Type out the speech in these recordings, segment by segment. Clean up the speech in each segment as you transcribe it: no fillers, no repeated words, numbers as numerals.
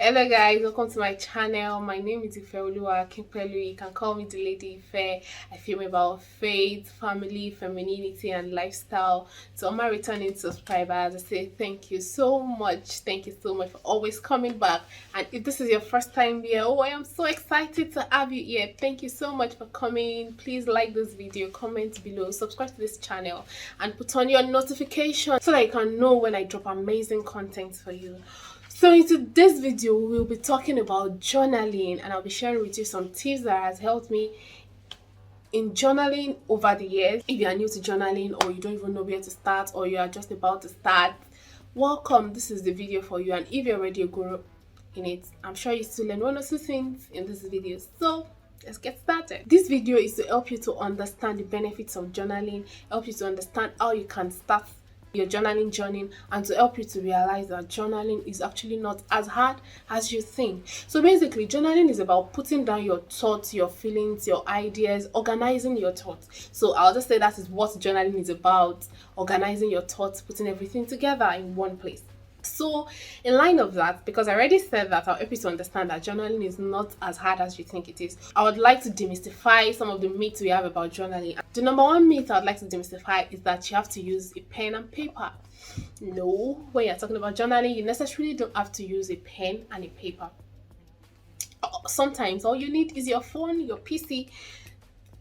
Hello guys, welcome to my channel. My name is Ifeoluwa Kimpelu. You can call me the Lady Ife. I film about faith, family, femininity and lifestyle. So all my returning subscribers, I say thank you so much. Thank you so much for always coming back. And if this is your first time here, I am so excited to have you here. Thank you so much for coming. Please like this video, comment below, subscribe to this channel and put on your notification so that you can know when I drop amazing content for you. So in today's video, we'll be talking about journaling, and I'll be sharing with you some tips that has helped me in journaling over the years. If you are new to journaling or you don't even know where to start or you are just about to start, welcome. This is the video for you. And if you're already a guru in it, I'm sure you still learn one or two things in this video. So let's get started. This video is to help you to understand the benefits of journaling, help you to understand how you can start your journaling journey, and to help you to realize that journaling is actually not as hard as you think. So basically, journaling is about putting down your thoughts, your feelings, your ideas, organizing your thoughts. So I'll just say that is what journaling is about: organizing your thoughts, putting everything together in one place. So in line of that, because I already said that, I'll help you to understand that journaling is not as hard as you think it is. I would like to demystify some of the myths we have about journaling. The number one myth I would like to demystify is that you have to use a pen and paper. No, when you're talking about journaling, you necessarily don't have to use a pen and a paper. Sometimes all you need is your phone, your PC,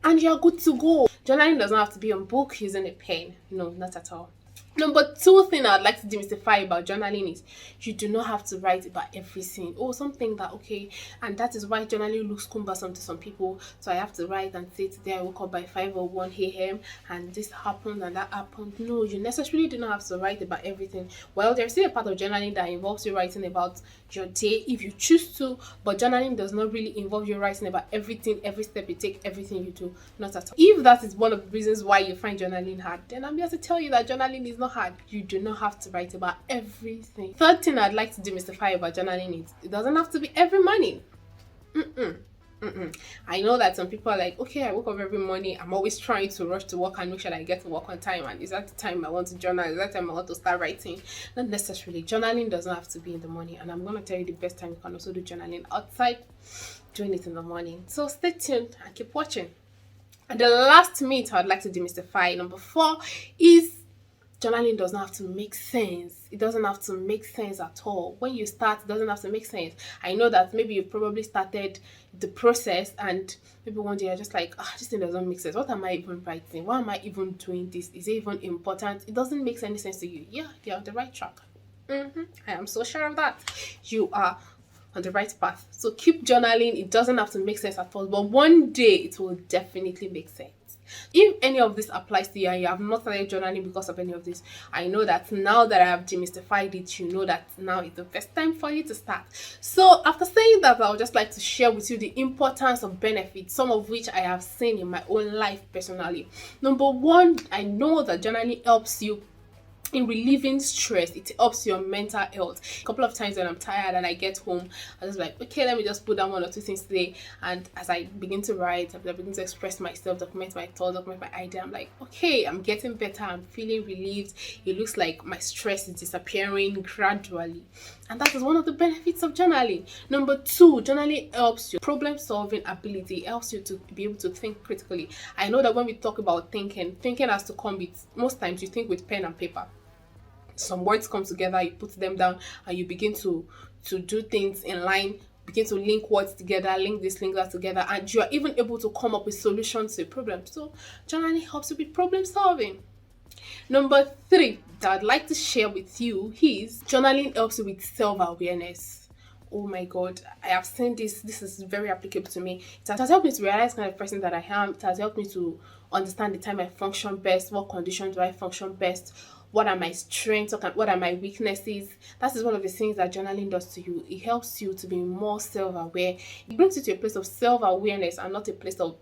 and you're good to go. Journaling doesn't have to be on book using a pen. No, not at all. Number two thing I'd like to demystify about journaling is you do not have to write about everything. Oh, something that, okay, and that is why journaling looks cumbersome to some people. So I have to write and say today I woke up by 5 or 1 a.m. and this happened and that happened. No, you necessarily do not have to write about everything. Well, there's still a part of journaling that involves you writing about your day if you choose to, but journaling does not really involve you writing about everything, every step you take, everything you do. Not at all. If that is one of the reasons why you find journaling hard, then I'm here to tell you that journaling is not hard. You do not have to write about everything. Third thing I'd like to demystify about journaling is it doesn't have to be every morning. I know that some people are like, okay, I wake up every morning, I'm always trying to rush to work and make sure that I get to work on time, and is that the time I want to journal, is that the time I want to start writing? Not necessarily. Journaling doesn't have to be in the morning, and I'm going to tell you the best time you can also do journaling outside doing it in the morning. So stay tuned and keep watching. And the last myth I'd like to demystify, number 4, is journaling does not have to make sense. It doesn't have to make sense at all. When you start, it doesn't have to make sense. I know that maybe you probably started the process and maybe one day you're just like, this thing doesn't make sense. What am I even writing? Why am I even doing this? Is it even important? It doesn't make any sense to you. Yeah, you're on the right track. I am so sure of that. You are on the right path. So keep journaling. It doesn't have to make sense at all, but one day it will definitely make sense. If any of this applies to you and you have not started journaling because of any of this, I know that now that I have demystified it, you know that now is the best time for you to start. So after saying that, I would just like to share with you the importance of benefits, some of which I have seen in my own life personally. Number 1, I know that journaling helps you in relieving stress. It helps your mental health. A couple of times when I'm tired and I get home, I was like, okay, let me just put down 1 or 2 things today. And as I begin to write, I begin to express myself, document my thoughts, document my idea, I'm like, okay, I'm getting better, I'm feeling relieved. It looks like my stress is disappearing gradually. And that is one of the benefits of journaling. Number 2, journaling helps your problem solving ability. It helps you to be able to think critically. I know that when we talk about thinking has to come with, most times you think with pen and paper. Some words come together, you put them down, and you begin to do things in line, begin to link words together, link this, link that together, and you are even able to come up with solutions to a problem. So journaling helps you with problem solving. Number 3 that I'd like to share with you is journaling helps you with self-awareness. Oh my god, I have seen this is very applicable to me. It has helped me to realize the kind of person that I am. It has helped me to understand the time I function best, what conditions do I function best, what are my strengths, what are my weaknesses. That is one of the things that journaling does to you. It helps you to be more self-aware. It brings you to a place of self-awareness and not a place of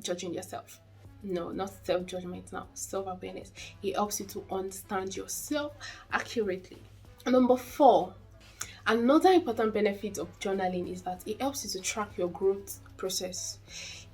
judging yourself. No, not self-judgment, now self-awareness. It helps you to understand yourself accurately. Number 4, another important benefit of journaling is that it helps you to track your growth process.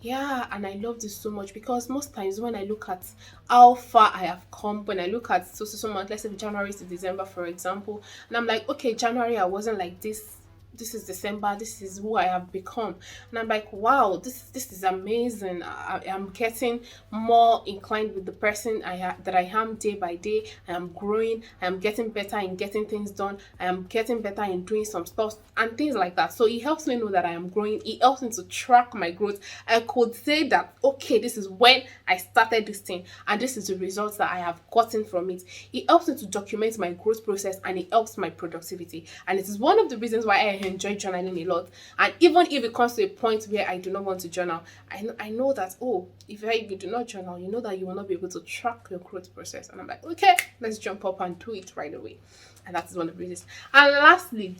Yeah, and I love this so much because most times when I look at how far I have come, when I look at so month, let's say January to December, for example, and I'm like, okay, January I wasn't like this. this is December, this is who I have become. And I'm like, wow, this is amazing. I'm getting more inclined with the person that I am day by day. I am growing, I am getting better in getting things done, I am getting better in doing some stuff and things like that. So it helps me know that I am growing. It helps me to track my growth. I could say that, okay, this is when I started this thing and this is the results that I have gotten from it. It helps me to document my growth process and it helps my productivity. And it is one of the reasons why I enjoy journaling a lot. And even if it comes to a point where I do not want to journal, I know that, oh, if you do not journal, you know that you will not be able to track your growth process. And I'm like, okay, let's jump up and do it right away. And that is one of the reasons. And lastly,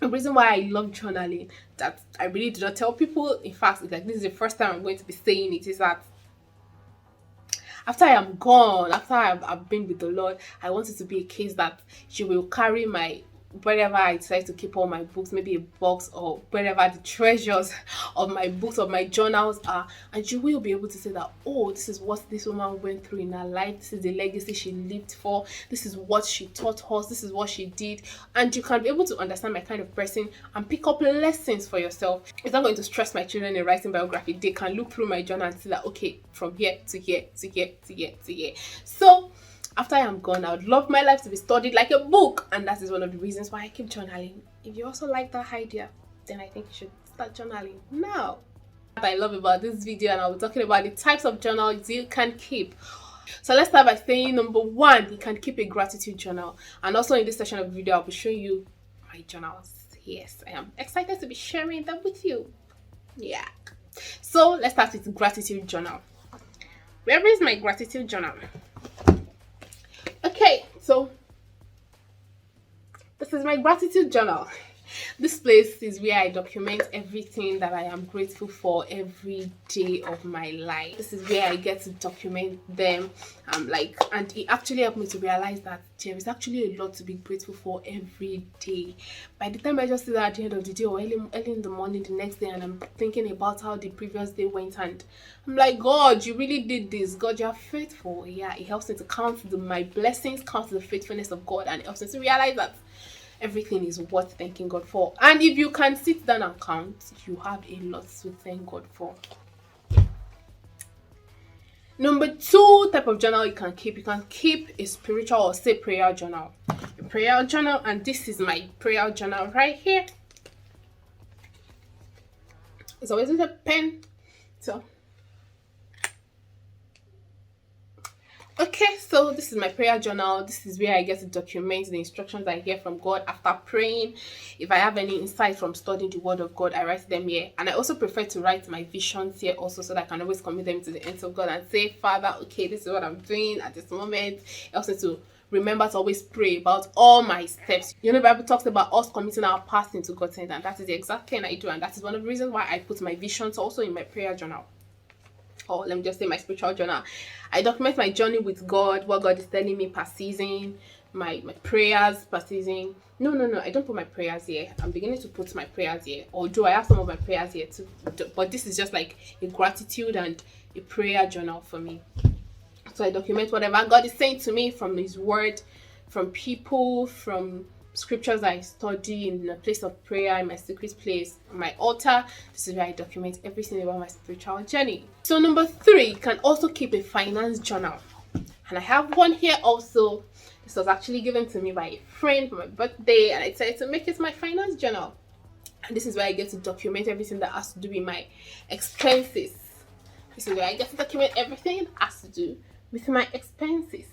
the reason why I love journaling that I really do not tell people, in fact, it's like this is the first time I'm going to be saying it, is that after I am gone, after I've been with the Lord, I want it to be a case that she will carry my, wherever I decide to keep all my books, maybe a box or wherever the treasures of my books, of my journals are, and you will be able to say that, oh, this is what this woman went through in her life, this is the legacy she lived for, this is what she taught us, this is what she did, and you can be able to understand my kind of person and pick up lessons for yourself. It's not going to stress my children in writing biography. They can look through my journal and see that, okay, from here to here to here to here to here. So after I am gone, I would love my life to be studied like a book, and that is one of the reasons why I keep journaling. If you also like that idea, then I think you should start journaling now. What I love about this video, and I'll be talking about the types of journals you can keep. So let's start by saying, number one, you can keep a gratitude journal. And also in this section of the video, I'll be showing you my journals. Yes, I am excited to be sharing them with you. Yeah. So let's start with the gratitude journal. Where is my gratitude journal? Okay, so this is my gratitude journal. This place is where I document everything that I am grateful for every day of my life. This is where I get to document them. And it actually helped me to realize that there is actually a lot to be grateful for every day. By the time I just see that at the end of the day or early in the morning the next day, and I'm thinking about how the previous day went, and I'm like, God, you really did this. God, you are faithful. Yeah, it helps me to count my blessings, count the faithfulness of God, and it helps me to realize that everything is worth thanking God for. And if you can sit down and count, you have a lot to thank God for. Number two type of journal you can keep a spiritual or say prayer journal. A prayer journal, and this is my prayer journal right here. It's always with a pen. So okay, so this is my prayer journal. This is where I get to document the instructions I hear from God after praying. If I have any insight from studying the word of God, I write them here. And I also prefer to write my visions here also, so that I can always commit them to the hands of God and say, Father, okay, this is what I'm doing at this moment. I also to remember to always pray about all my steps. You know, the Bible talks about us committing our path into God's hand, and that is the exact thing I do. And that is one of the reasons why I put my visions also in my prayer journal. Or let me just say my spiritual journal. I document my journey with God, what God is telling me per season, my prayers per season. No, I don't put my prayers here. I'm beginning to put my prayers here. Although I have some of my prayers here too. But this is just like a gratitude and a prayer journal for me. So I document whatever God is saying to me from His word, from people, from scriptures I study in a place of prayer, in my secret place, on my altar. This is where I document everything about my spiritual journey. So number three, you can also keep a finance journal. And I have one here also. This was actually given to me by a friend for my birthday, and I decided to make it my finance journal. And this is where I get to document everything that has to do with my expenses. This is where I get to document everything that has to do with my expenses.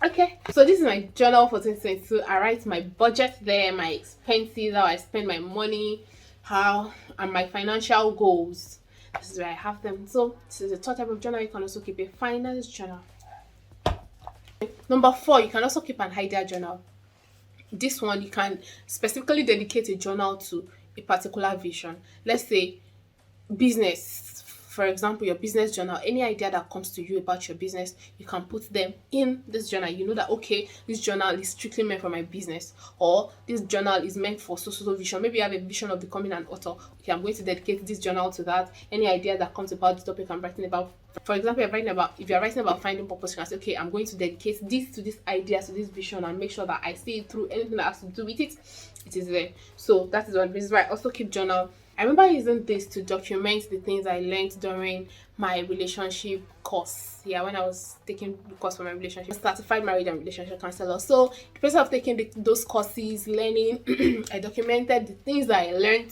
Okay, so this is my journal for 2022. I write my budget there, my expenses, how I spend my money, and my financial goals. This is where I have them. So this is the third type of journal. You can also keep a finance journal. Number four, you can also keep an idea journal. This one, you can specifically dedicate a journal to a particular vision. Let's say business. for example, your business journal, any idea that comes to you about your business, you can put them in this journal. You know that, okay, this journal is strictly meant for my business, or this journal is meant for so vision. Maybe you have a vision of becoming an author. Okay, I'm going to dedicate this journal to that. Any idea that comes about the topic I'm writing about, for example, if you're writing about finding purpose, you can say, okay, I'm going to dedicate this to this idea, to this vision, and make sure that I see it through. Anything that has to do with it, it is there. So that is one reason why I also keep journal. I remember using this to document the things I learned during my relationship course. Yeah, when I was taking the course for my relationship, certified marriage and relationship counselor. So the process of taking those courses, learning, I documented the things that I learned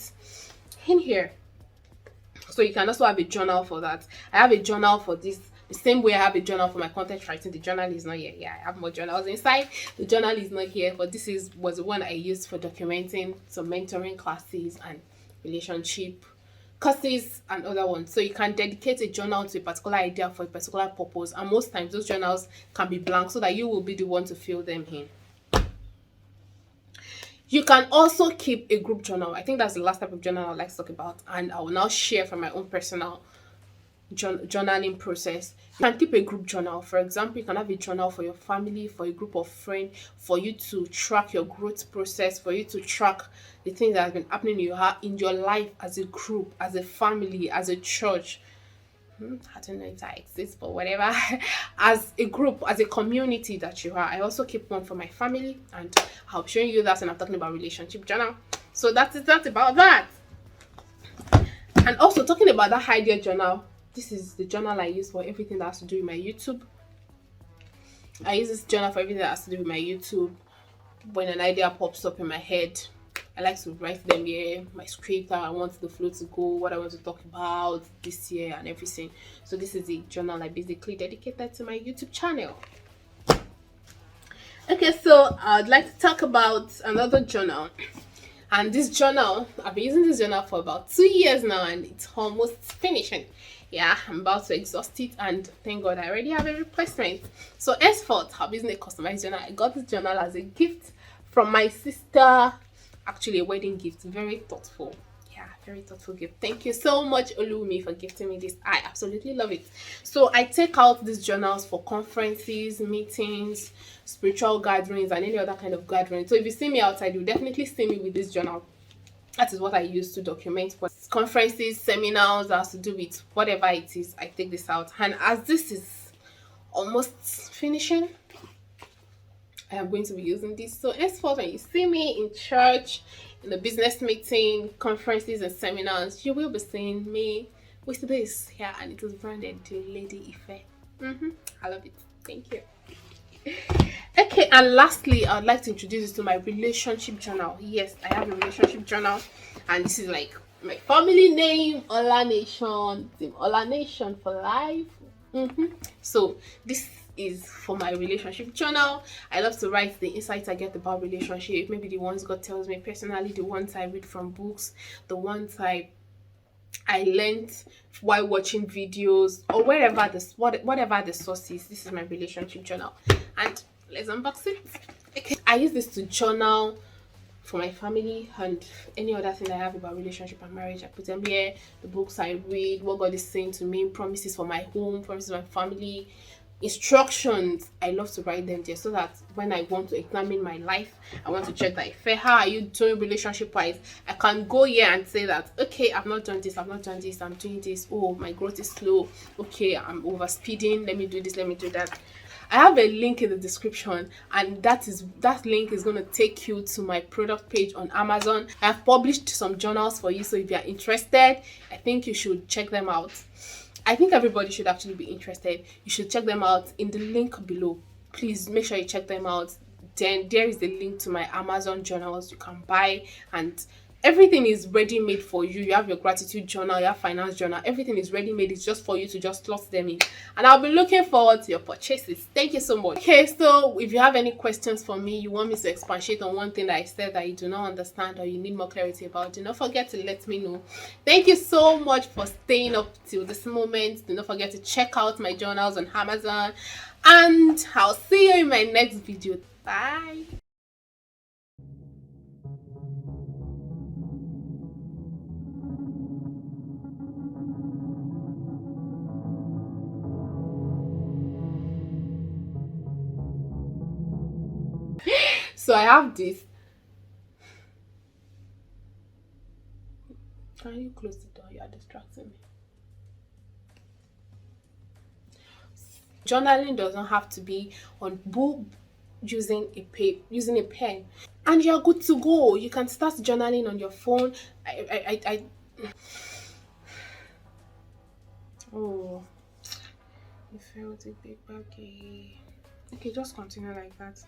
in here. So you can also have a journal for that. I have a journal for this. The same way I have a journal for my content writing. The journal is not here. Yeah, I have more journals inside. The journal is not here, but this was the one I used for documenting some mentoring classes and relationship courses and other ones. So you can dedicate a journal to a particular idea for a particular purpose, and most times those journals can be blank so that you will be the one to fill them in. You can also keep a group journal. I think that's the last type of journal I'd like to talk about, and I will now share from my own personal journaling process. You can keep a group journal. For example, you can have a journal for your family, for a group of friends, for you to track your growth process, for you to track the things that have been happening in your life as a group, as a family, as a church. I don't know if that exists, but whatever. As a group, as a community that you are. I also keep one for my family, and I'll be showing you that when I'm talking about relationship journal. So that's about that. And also talking about that idea journal, this is the journal I use for everything that has to do with my YouTube. I use this journal for everything that has to do with my YouTube. When an idea pops up in my head, I like to write them here, my script, how I want the flow to go, what I want to talk about this year and everything. So this is the journal I basically dedicated to my YouTube channel. Okay, so I'd like to talk about another journal. And this journal, I've been using this journal for about 2 years now, and it's almost finishing. Yeah, I'm about to exhaust it, and thank God I already have a replacement. So henceforth, I'm using a customized journal. I got this journal as a gift from my sister. Actually, a wedding gift. Very thoughtful. Yeah, very thoughtful gift. Thank you so much, Olumi, for gifting me this. I absolutely love it. So I take out these journals for conferences, meetings, spiritual gatherings, and any other kind of gathering. So if you see me outside, you'll definitely see me with this journal. That is what I use to document for conferences, seminars that has to do with whatever it is. I take this out, and as this is almost finishing, I am going to be using this. So henceforth, when you see me in church, in a business meeting, conferences and seminars, you will be seeing me with this. Yeah, and it was branded to Lady Ife. I love it. Thank you. Okay, and lastly, I would like to introduce you to my relationship journal. Yes, I have a relationship journal, and this is like my family name, Ola Nation, Team Ola Nation for life. So this is for my relationship journal. I love to write the insights I get about relationship, maybe the ones God tells me personally, the ones I read from books, the ones I learned while watching videos, or whatever the source is. This is my relationship journal, and let's unbox it. Okay, I use this to journal for my family and any other thing I have about relationship and marriage. I put them here, the books I read, what God is saying to me, promises for my home, promises for my family, instructions. I love to write them there so that when I want to examine my life, I want to check that how are you doing relationship wise, I can go here and say that, okay, I've not done this, I'm doing this, oh, my growth is slow, okay, I'm over speeding, let me do this, let me do that. I have a link in the description, and that link is going to take you to my product page on Amazon. I have published some journals for you, so if you are interested, I think you should check them out. I think everybody should actually be interested. You should check them out in the link below. Please make sure you check them out. Then there is the link to my Amazon journals you can buy, and everything is ready made for you. You have your gratitude journal, your finance journal, everything is ready made. It's just for you to just slot them in, and I'll be looking forward to your purchases. Thank you so much. Okay, so if you have any questions for me, you want me to expatiate on one thing that I said that you do not understand or you need more clarity about, do not forget to let me know. Thank you so much for staying up till this moment. Do not forget to check out my journals on Amazon, and I'll see you in my next video. Bye. So I have this. Can you close the door? You are distracting me. Journaling doesn't have to be on book using a pen, and you're good to go. You can start journaling on your phone. I oh, you felt a big baggy. Okay, just continue like that.